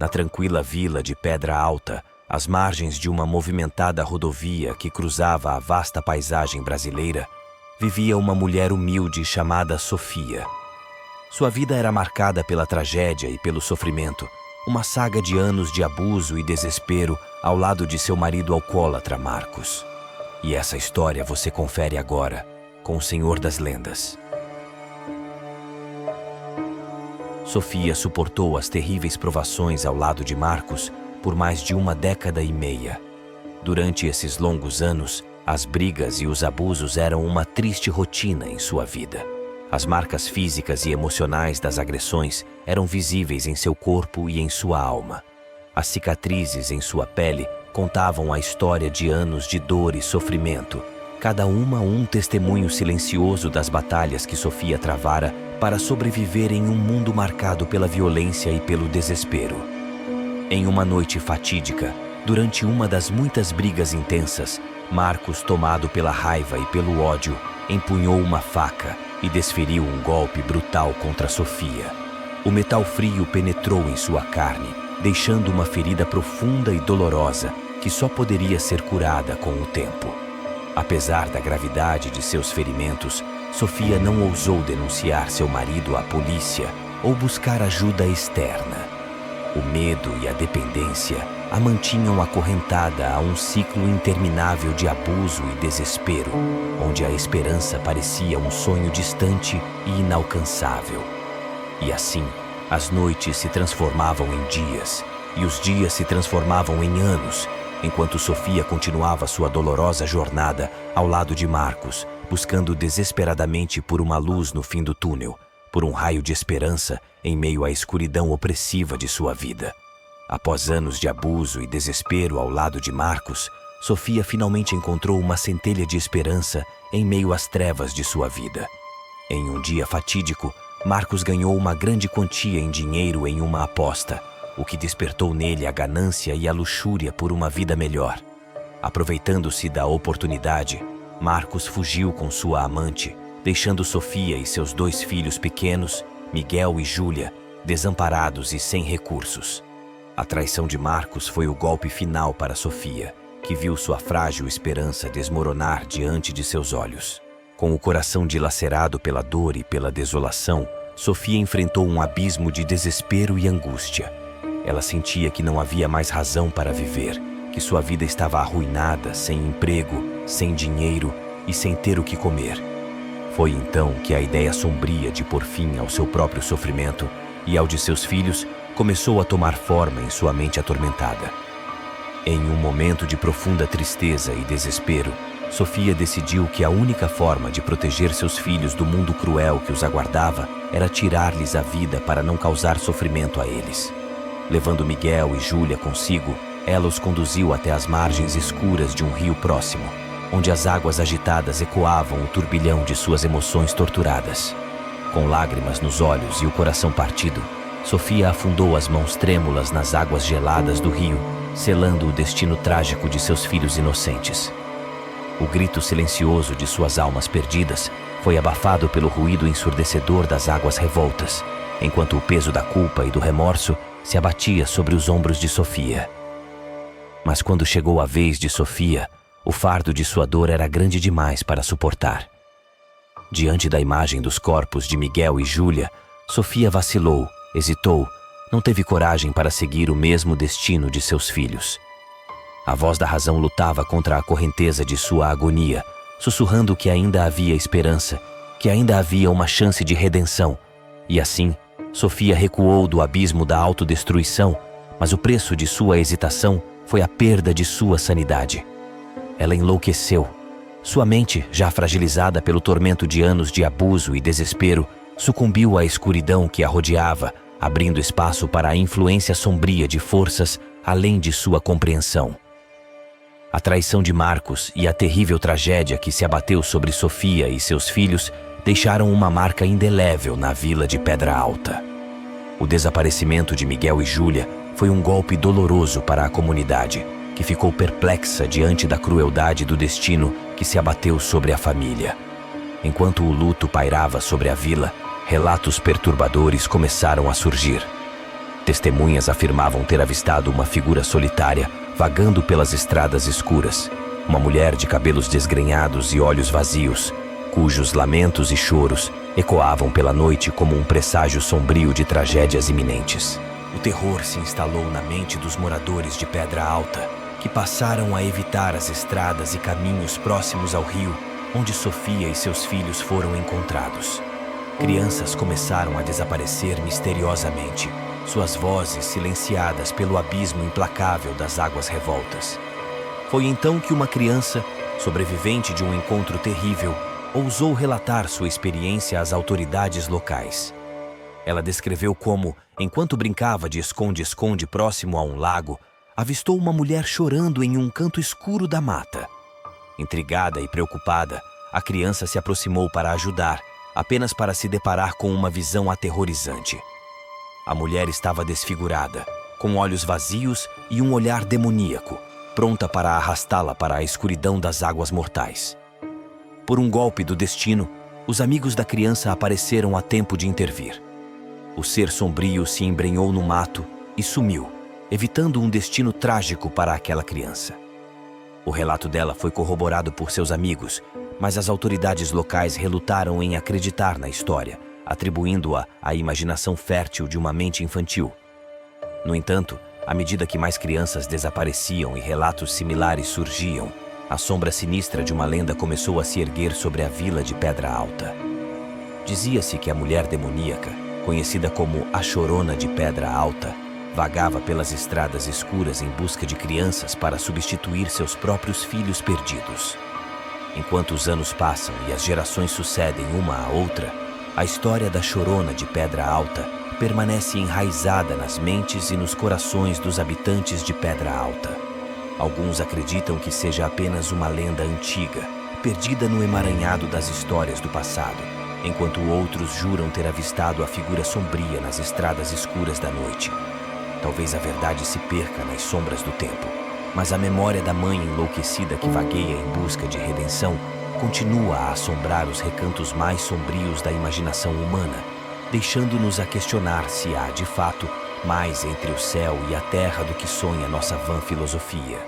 Na tranquila vila de Pedra Alta, às margens de uma movimentada rodovia que cruzava a vasta paisagem brasileira, vivia uma mulher humilde chamada Sofia. Sua vida era marcada pela tragédia e pelo sofrimento, uma saga de anos de abuso e desespero ao lado de seu marido alcoólatra Marcos. E essa história você confere agora, com o Senhor das Lendas. Sofia suportou as terríveis provações ao lado de Marcos por mais de 1 década e meia. Durante esses longos anos, as brigas e os abusos eram uma triste rotina em sua vida. As marcas físicas e emocionais das agressões eram visíveis em seu corpo e em sua alma. As cicatrizes em sua pele contavam a história de anos de dor e sofrimento, cada uma um testemunho silencioso das batalhas que Sofia travara para sobreviver em um mundo marcado pela violência e pelo desespero. Em uma noite fatídica, durante uma das muitas brigas intensas, Marcos, tomado pela raiva e pelo ódio, empunhou uma faca e desferiu um golpe brutal contra Sofia. O metal frio penetrou em sua carne, deixando uma ferida profunda e dolorosa que só poderia ser curada com o tempo. Apesar da gravidade de seus ferimentos, Sofia não ousou denunciar seu marido à polícia ou buscar ajuda externa. O medo e a dependência a mantinham acorrentada a um ciclo interminável de abuso e desespero, onde a esperança parecia um sonho distante e inalcançável. E assim, as noites se transformavam em dias, e os dias se transformavam em anos, enquanto Sofia continuava sua dolorosa jornada ao lado de Marcos, buscando desesperadamente por uma luz no fim do túnel, por um raio de esperança em meio à escuridão opressiva de sua vida. Após anos de abuso e desespero ao lado de Marcos, Sofia finalmente encontrou uma centelha de esperança em meio às trevas de sua vida. Em um dia fatídico, Marcos ganhou uma grande quantia em dinheiro em uma aposta, o que despertou nele a ganância e a luxúria por uma vida melhor. Aproveitando-se da oportunidade, Marcos fugiu com sua amante, deixando Sofia e seus 2 filhos pequenos, Miguel e Júlia, desamparados e sem recursos. A traição de Marcos foi o golpe final para Sofia, que viu sua frágil esperança desmoronar diante de seus olhos. Com o coração dilacerado pela dor e pela desolação, Sofia enfrentou um abismo de desespero e angústia. Ela sentia que não havia mais razão para viver, que sua vida estava arruinada, sem emprego, sem dinheiro e sem ter o que comer. Foi então que a ideia sombria de pôr fim ao seu próprio sofrimento e ao de seus filhos começou a tomar forma em sua mente atormentada. Em um momento de profunda tristeza e desespero, Sofia decidiu que a única forma de proteger seus filhos do mundo cruel que os aguardava era tirar-lhes a vida para não causar sofrimento a eles. Levando Miguel e Júlia consigo, ela os conduziu até as margens escuras de um rio próximo, onde as águas agitadas ecoavam o turbilhão de suas emoções torturadas. Com lágrimas nos olhos e o coração partido, Sofia afundou as mãos trêmulas nas águas geladas do rio, selando o destino trágico de seus filhos inocentes. O grito silencioso de suas almas perdidas foi abafado pelo ruído ensurdecedor das águas revoltas, enquanto o peso da culpa e do remorso se abatia sobre os ombros de Sofia. Mas quando chegou a vez de Sofia, o fardo de sua dor era grande demais para suportar. Diante da imagem dos corpos de Miguel e Júlia, Sofia vacilou, hesitou, não teve coragem para seguir o mesmo destino de seus filhos. A voz da razão lutava contra a correnteza de sua agonia, sussurrando que ainda havia esperança, que ainda havia uma chance de redenção. E assim, Sofia recuou do abismo da autodestruição, mas o preço de sua hesitação foi a perda de sua sanidade. Ela enlouqueceu. Sua mente, já fragilizada pelo tormento de anos de abuso e desespero, sucumbiu à escuridão que a rodeava, abrindo espaço para a influência sombria de forças além de sua compreensão. A traição de Marcos e a terrível tragédia que se abateu sobre Sofia e seus filhos deixaram uma marca indelével na vila de Pedra Alta. O desaparecimento de Miguel e Júlia foi um golpe doloroso para a comunidade, que ficou perplexa diante da crueldade do destino que se abateu sobre a família. Enquanto o luto pairava sobre a vila, relatos perturbadores começaram a surgir. Testemunhas afirmavam ter avistado uma figura solitária vagando pelas estradas escuras, uma mulher de cabelos desgrenhados e olhos vazios, cujos lamentos e choros ecoavam pela noite como um presságio sombrio de tragédias iminentes. O terror se instalou na mente dos moradores de Pedra Alta, que passaram a evitar as estradas e caminhos próximos ao rio, onde Sofia e seus filhos foram encontrados. Crianças começaram a desaparecer misteriosamente, suas vozes silenciadas pelo abismo implacável das águas revoltas. Foi então que uma criança, sobrevivente de um encontro terrível, ousou relatar sua experiência às autoridades locais. Ela descreveu como, enquanto brincava de esconde-esconde próximo a um lago, avistou uma mulher chorando em um canto escuro da mata. Intrigada e preocupada, a criança se aproximou para ajudar, apenas para se deparar com uma visão aterrorizante. A mulher estava desfigurada, com olhos vazios e um olhar demoníaco, pronta para arrastá-la para a escuridão das águas mortais. Por um golpe do destino, os amigos da criança apareceram a tempo de intervir. O ser sombrio se embrenhou no mato e sumiu, evitando um destino trágico para aquela criança. O relato dela foi corroborado por seus amigos, mas as autoridades locais relutaram em acreditar na história, atribuindo-a à imaginação fértil de uma mente infantil. No entanto, à medida que mais crianças desapareciam e relatos similares surgiam, a sombra sinistra de uma lenda começou a se erguer sobre a vila de Pedra Alta. Dizia-se que a mulher demoníaca, conhecida como a Chorona de Pedra Alta, vagava pelas estradas escuras em busca de crianças para substituir seus próprios filhos perdidos. Enquanto os anos passam e as gerações sucedem uma à outra, a história da Chorona de Pedra Alta permanece enraizada nas mentes e nos corações dos habitantes de Pedra Alta. Alguns acreditam que seja apenas uma lenda antiga, perdida no emaranhado das histórias do passado, enquanto outros juram ter avistado a figura sombria nas estradas escuras da noite. Talvez a verdade se perca nas sombras do tempo, mas a memória da mãe enlouquecida que vagueia em busca de redenção continua a assombrar os recantos mais sombrios da imaginação humana, deixando-nos a questionar se há, de fato, mais entre o céu e a terra do que sonha nossa vã filosofia.